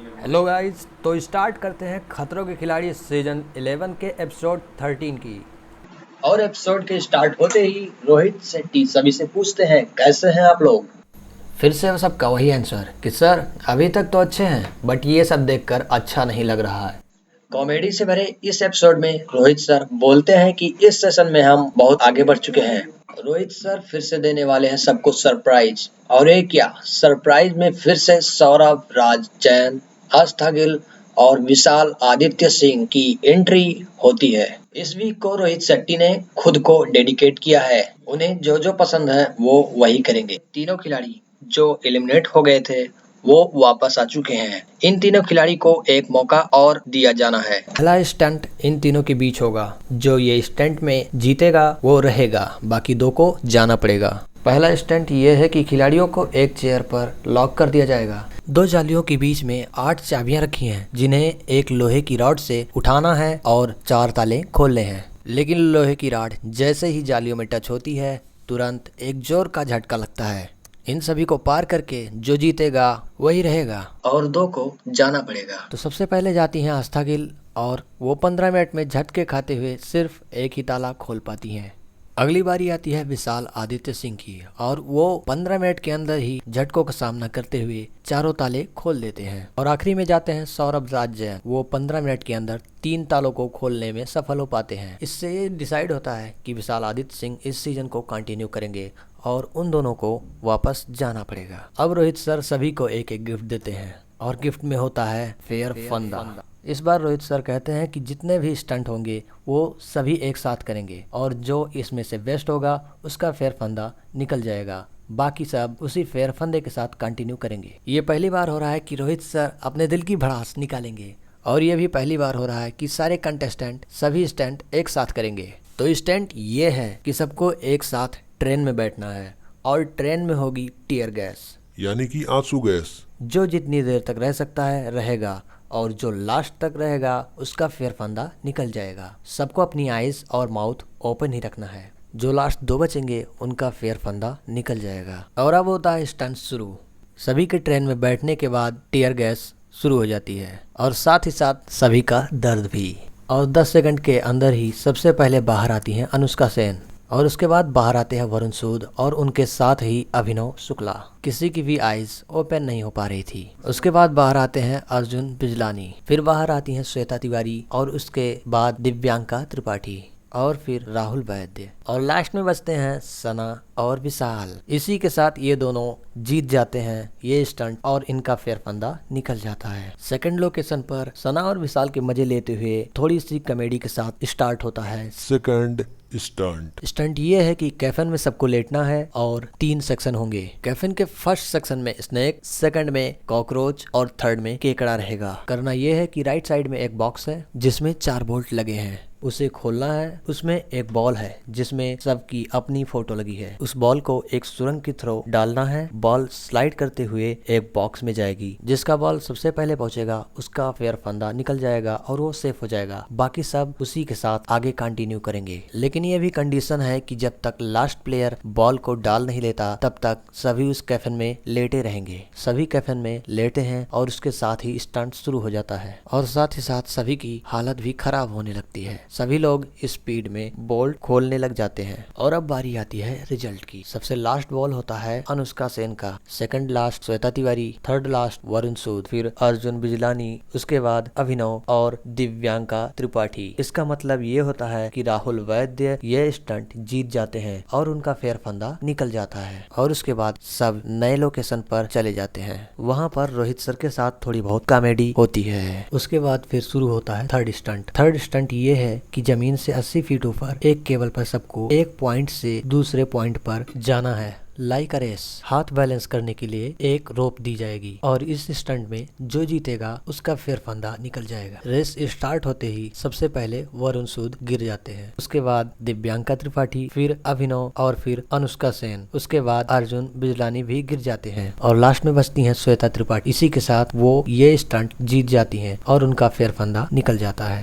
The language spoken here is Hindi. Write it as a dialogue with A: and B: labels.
A: हेलो गाइस, तो स्टार्ट करते हैं खतरों के खिलाड़ी सीजन 11 के एपिसोड 13 की।
B: और एपिसोड के स्टार्ट होते ही रोहित शेट्टी सभी से पूछते हैं कैसे हैं आप लोग।
A: फिर से सबका वही आंसर कि सर अभी तक तो अच्छे हैं, बट ये सब देखकर अच्छा नहीं लग रहा है।
B: कॉमेडी से भरे इस एपिसोड में रोहित सर बोलते हैं कि इस सेशन में हम बहुत आगे बढ़ चुके हैं। रोहित सर फिर से देने वाले हैं सबको सरप्राइज। और ये क्या, सरप्राइज में फिर से सौरभ, राज, जैन, आस्था गिल और विशाल आदित्य सिंह की एंट्री होती है। इस वीक को रोहित शेट्टी ने खुद को डेडिकेट किया है। उन्हें जो जो पसंद है वो वही करेंगे। तीनों खिलाड़ी जो एलिमिनेट हो गए थे वो वापस आ चुके हैं। इन तीनों खिलाड़ी को एक मौका और दिया जाना है।
A: पहला स्टंट इन तीनों के बीच होगा। जो ये स्टंट में जीतेगा वो रहेगा, बाकी दो को जाना पड़ेगा। पहला स्टंट ये है कि खिलाड़ियों को एक चेयर पर लॉक कर दिया जाएगा। दो जालियों के बीच में 8 चाबियां रखी हैं, जिन्हें एक लोहे की रॉड से उठाना है और 4 ताले खोलने हैं। लेकिन लोहे की रॉड जैसे ही जालियों में टच होती है, तुरंत एक जोर का झटका लगता है। इन सभी को पार करके जो जीतेगा वही रहेगा
B: और दो को जाना पड़ेगा।
A: तो सबसे पहले जाती हैं आस्था गिल, और वो 15 मिनट में झटके खाते हुए सिर्फ एक ही ताला खोल पाती हैं। अगली बारी आती है विशाल आदित्य सिंह की, और वो 15 मिनट के अंदर ही झटकों का सामना करते हुए चारों ताले खोल देते हैं। और आखिरी में जाते हैं सौरभ, राज, जैन। वो 15 मिनट के अंदर 3 तालों को खोलने में सफल हो पाते हैं। इससे ये डिसाइड होता है कि विशाल आदित्य सिंह इस सीजन को कंटिन्यू करेंगे और उन दोनों को वापस जाना पड़ेगा। अब रोहित सर सभी को एक एक गिफ्ट देते हैं, और गिफ्ट में होता है फेयर फंदा। इस बार रोहित सर कहते हैं कि जितने भी स्टंट होंगे वो सभी एक साथ करेंगे, और जो इसमें से बेस्ट होगा उसका फेयर फंदा निकल जाएगा। बाकी सब उसी फेयर फंदे के साथ कंटिन्यू करेंगे। ये पहली बार हो रहा है कि रोहित सर अपने दिल की भड़ास निकालेंगे, और ये भी पहली बार हो रहा है कि सारे कंटेस्टेंट सभी स्टंट एक साथ करेंगे। तो स्टंट ये है कि सबको एक साथ ट्रेन में बैठना है, और ट्रेन में होगी टीयर गैस,
C: यानी कि आंसू गैस।
A: जो जितनी देर तक रह सकता है रहेगा, और जो लास्ट तक रहेगा उसका फेयर फंदा निकल जाएगा। सबको अपनी आइज और माउथ ओपन ही रखना है। जो लास्ट 2 बचेंगे उनका फेयर फंदा निकल जाएगा। और अब होता है स्टंट शुरू। सभी के ट्रेन में बैठने के बाद टीयर गैस शुरू हो जाती है, और साथ ही साथ सभी का दर्द भी। और 10 सेकंड के अंदर ही सबसे पहले बाहर आती हैं अनुष्का सेन, और उसके बाद बाहर आते हैं वरुण सूद, और उनके साथ ही अभिनव शुक्ला। किसी की भी आइज ओपन नहीं हो पा रही थी। उसके बाद बाहर आते हैं अर्जुन बिजलानी, फिर बाहर आती हैं श्वेता तिवारी, और उसके बाद दिव्यांका त्रिपाठी, और फिर राहुल वैद्य, और लास्ट में बचते हैं सना और विशाल। इसी के साथ ये दोनों जीत जाते हैं ये स्टंट, और इनका फेयर फंदा निकल जाता है। सेकंड लोकेशन पर सना और विशाल के मजे लेते हुए थोड़ी सी कॉमेडी के साथ स्टार्ट होता है
C: सेकंड स्टंट
A: ये है कि कैफन में सबको लेटना है, और 3 सेक्शन होंगे। कैफन के फर्स्ट सेक्शन में स्नेक, सेकंड में कॉकरोच, और थर्ड में केकड़ा रहेगा। करना ये है कि राइट साइड में एक बॉक्स है जिसमें 4 बोल्ट लगे हैं, उसे खोलना है। उसमें एक बॉल है जिसमें सबकी अपनी फोटो लगी है। उस बॉल को एक सुरंग की थ्रो डालना है। बॉल स्लाइड करते हुए एक बॉक्स में जाएगी। जिसका बॉल सबसे पहले पहुंचेगा उसका फेयर फंदा निकल जाएगा, और वो सेफ हो जाएगा। बाकी सब उसी के साथ आगे कंटिन्यू करेंगे। लेकिन ये भी कंडीशन है कि जब तक लास्ट प्लेयर बॉल को डाल नहीं लेता तब तक सभी उस कैफन में लेटे रहेंगे। सभी कैफन में लेटे हैं, और उसके साथ ही स्टंट शुरू हो जाता है, और साथ ही साथ सभी की हालत भी खराब होने लगती है। सभी लोग स्पीड में बोल्ट खोलने लग जाते हैं। और अब बारी आती है रिजल्ट की। सबसे लास्ट बॉल होता है अनुष्का सेन का, second last Shweta Tiwari, third last Varun Sood, फिर अर्जुन बिजलानी, उसके बाद अभिनव और दिव्यांका त्रिपाठी। इसका मतलब ये होता है कि राहुल वैद्य ये स्टंट जीत जाते हैं, और उनका फेयर फंदा निकल जाता है। और उसके बाद सब नए लोकेशन पर चले जाते हैं। वहाँ पर रोहित सर के साथ थोड़ी बहुत कॉमेडी होती है। उसके बाद फिर शुरू होता है थर्ड स्टंट। थर्ड स्टंट ये है कि जमीन से 80 फीट ऊपर एक केबल पर सबको एक पॉइंट से दूसरे पॉइंट पर जाना है। Like a race. हाथ बैलेंस करने के लिए एक रोप दी जाएगी, और इस स्टंट में जो जीतेगा उसका फेयर फंदा निकल जाएगा। रेस स्टार्ट होते ही सबसे पहले वरुण सूद गिर जाते हैं। उसके बाद दिव्यांका त्रिपाठी, फिर अभिनव, और फिर अनुष्का सेन। उसके बाद अर्जुन बिजलानी भी गिर जाते हैं, और लास्ट में बचती हैं श्वेता त्रिपाठी। इसी के साथ वो ये स्टंट जीत जाती हैं, और उनका फेयर फंदा निकल जाता है।